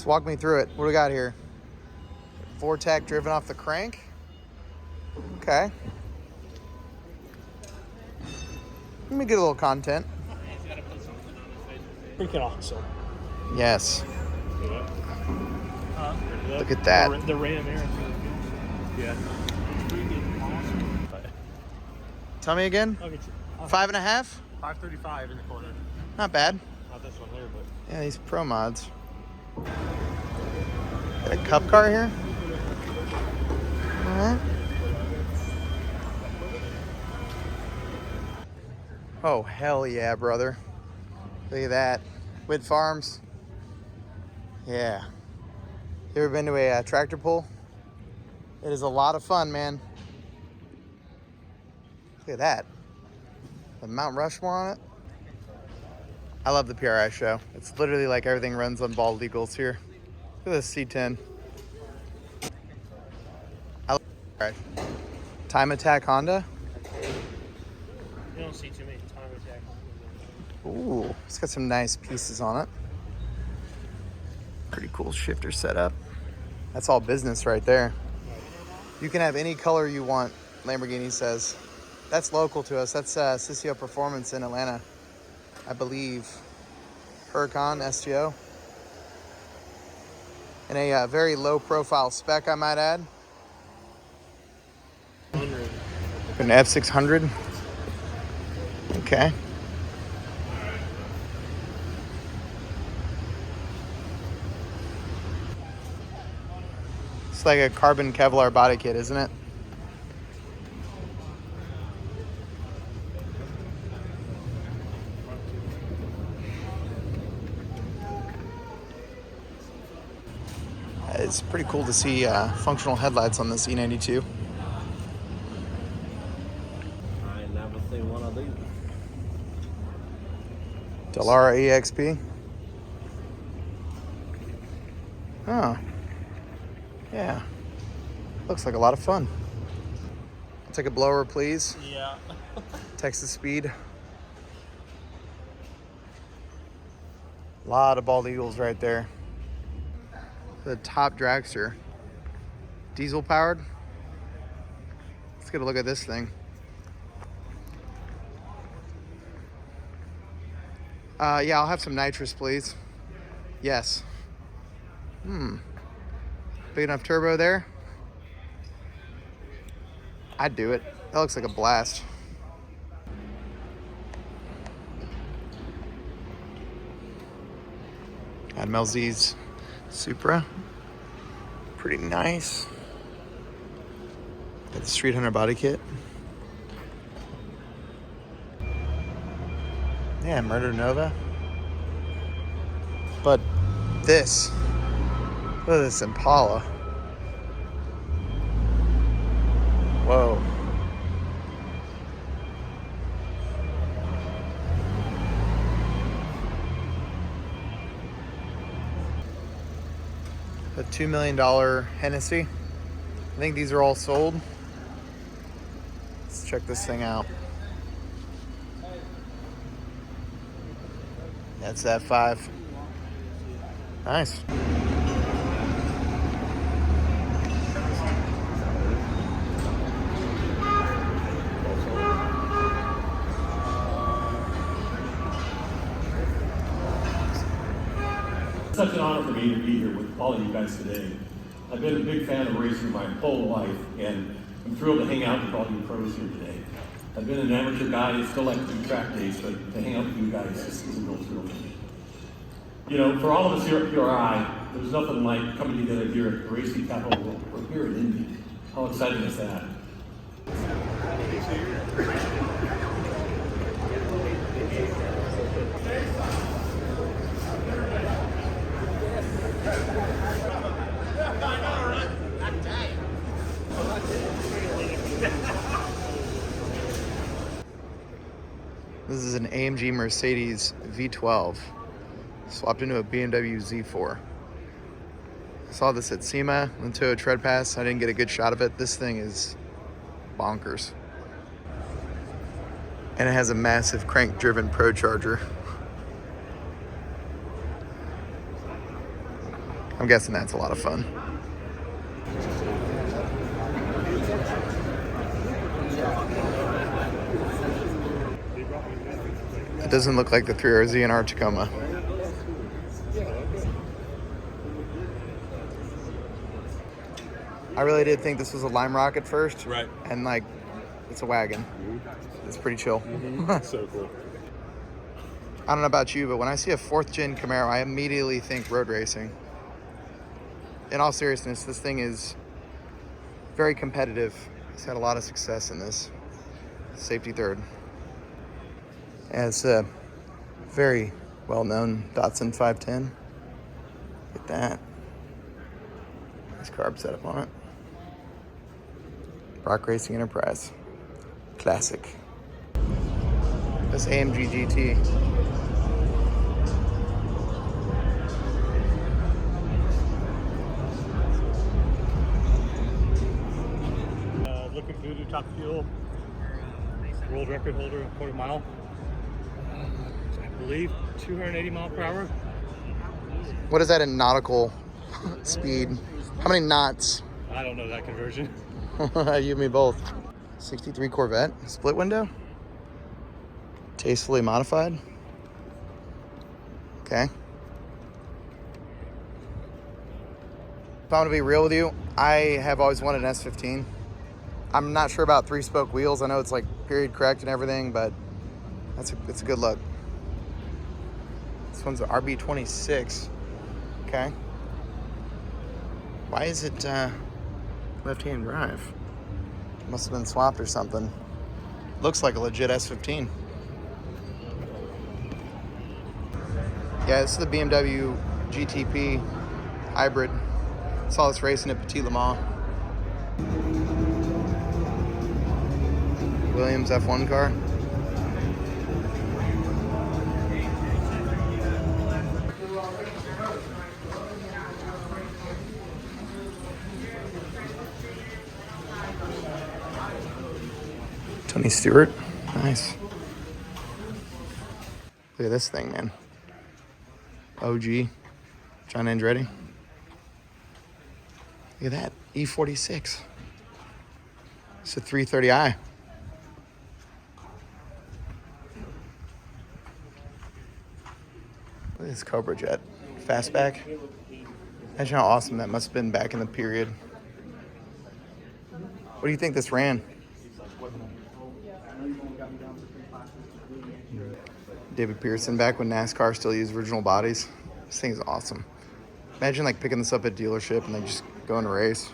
Just walk me through it. What do we got here? Vortec driven off the crank. Okay. Let me get a little content. Freaking awesome. Yes. Look at that. The Ram Air. Yeah. Tell me again. I'll get you. 5.5? 535 in the corner. Not bad. Not this one there, but. Yeah, these pro mods. Got a cup car here. Alright. Oh, hell yeah, brother. Look at that. Wind Farms. Yeah. You ever been to a tractor pull? It is a lot of fun, man. Look at that. The Mount Rushmore on it. I love the PRI show. It's literally like everything runs on bald eagles here. Look at this C10. I love PRI. Time Attack Honda. You don't see too many Time Attack. Ooh, it's got some nice pieces on it. Pretty cool shifter setup. That's all business right there. You can have any color you want, Lamborghini says. That's local to us. That's Sissio Performance in Atlanta, I believe. Huracan STO. And a very low profile spec, I might add. An F600. Okay. It's like a carbon Kevlar body kit, isn't it? It's pretty cool to see functional headlights on this E92. I never seen one of these. Dallara EXP. Oh. Yeah. Looks like a lot of fun. I'll take a blower, please. Yeah. Texas Speed. A lot of bald eagles right there. The top dragster. Diesel powered. Let's get a look at this thing. Yeah, I'll have some nitrous, please. Yes. Big enough turbo there. I'd do it. That looks like a blast. Got MLZ's Supra. Pretty nice. Got the Street Hunter body kit. Yeah, Murder Nova. But this, look at this Impala. Whoa. A $2 million Hennessy. I think these are all sold. Let's check this thing out. That's that 5. Nice. It's such an honor for me to be here with all of you guys today. I've been a big fan of racing my whole life, and I'm thrilled to hang out with all you pros here today. I've been an amateur guy and still like to do track days, but to hang out with you guys is a real thrill for me. You know, for all of us here at PRI, there's nothing like coming together here at the racing capital world. We're here in Indy. How exciting is that? This is an AMG Mercedes V12 swapped into a BMW Z4. I saw this at SEMA, went to a tread pass. I didn't get a good shot of it. This thing is bonkers. And it has a massive crank-driven Pro Charger. I'm guessing that's a lot of fun. It doesn't look like the 3RZ in our Tacoma. I really did think this was a Lime Rock at first. Right. And like, it's a wagon. It's pretty chill. So cool. I don't know about you, but when I see a 4th gen Camaro, I immediately think road racing. In all seriousness, this thing is very competitive. It's had a lot of success in this. Safety third. And it's a very well-known Datsun 510. Look at that. Nice carb setup on it. Rock Racing Enterprise. Classic. This AMG GT. Looking voodoo top fuel. World record holder, quarter mile. I believe 280 mile per hour. What is that in nautical speed? How many knots? I don't know that conversion. You and me both. 63 Corvette, split window. Tastefully modified. Okay. If I'm gonna be real with you, I have always wanted an S15. I'm not sure about 3-spoke wheels. I know it's like period correct and everything, but it's a good look. This one's an RB26. Okay. Why is it left-hand drive? Must have been swapped or something. Looks like a legit S15. Yeah, this is the BMW GTP hybrid. Saw this racing at Petit Le Mans. Williams F1 car. Tony Stewart. Nice. Look at this thing, man. OG. John Andretti. Look at that. E46. It's a 330i. Look at this Cobra Jet. Fastback. Imagine how awesome that must have been back in the period. What do you think this ran? David Pearson, back when NASCAR still used original bodies. This thing is awesome. Imagine like picking this up at dealership and then just going to race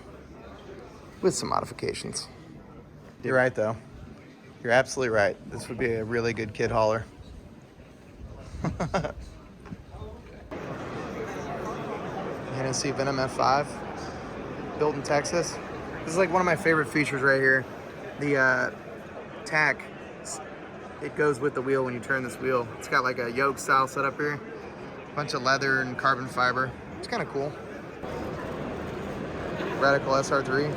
with some modifications. You're right though. You're absolutely right. This would be a really good kid hauler. Hennessy Venom F5, built in Texas. This is like one of my favorite features right here. The tack, it goes with the wheel when you turn this wheel. It's got like a yoke style setup here. Bunch of leather and carbon fiber. It's kind of cool. Radical SR3.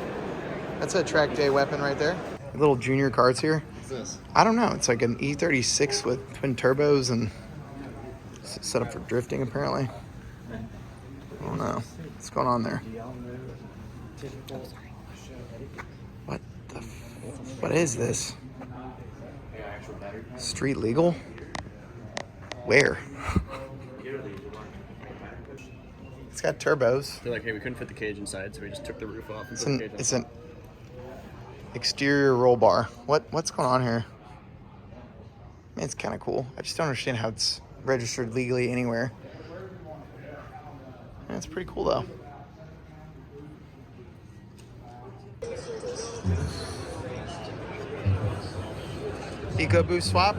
That's a track day weapon right there. Little junior carts here. What's this? I don't know. It's like an E36 with twin turbos and set up for drifting apparently. I don't know. What's going on there? What the what is this? Street legal? Where? It's got turbos. They're like, hey, we couldn't fit the cage inside, so we just took the roof off and put the cage on. It's an exterior roll bar. What's going on here? Man, it's kind of cool. I just don't understand how it's registered legally anywhere. Man, it's pretty cool though. EcoBoost swap.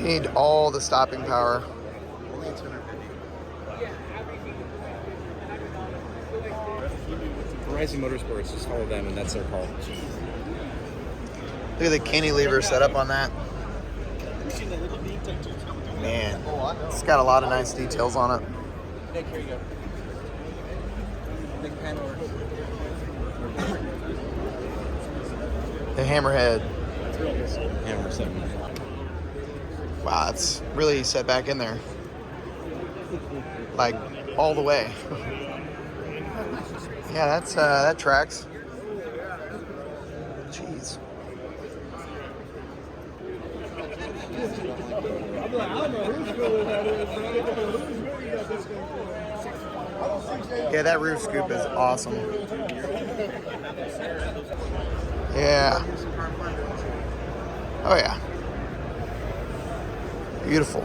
need all the stopping power. Rising Motorsports, just follow them, and that's their call. Look at the cantilever setup on that. Man, it's got a lot of nice details on it. Nick, here you go. Big pan over. The hammerhead. Hammer 7. Wow, it's really set back in there. Like, all the way. Yeah, that's that tracks. Jeez. Yeah, that roof scoop is awesome. Yeah. Oh yeah. Beautiful.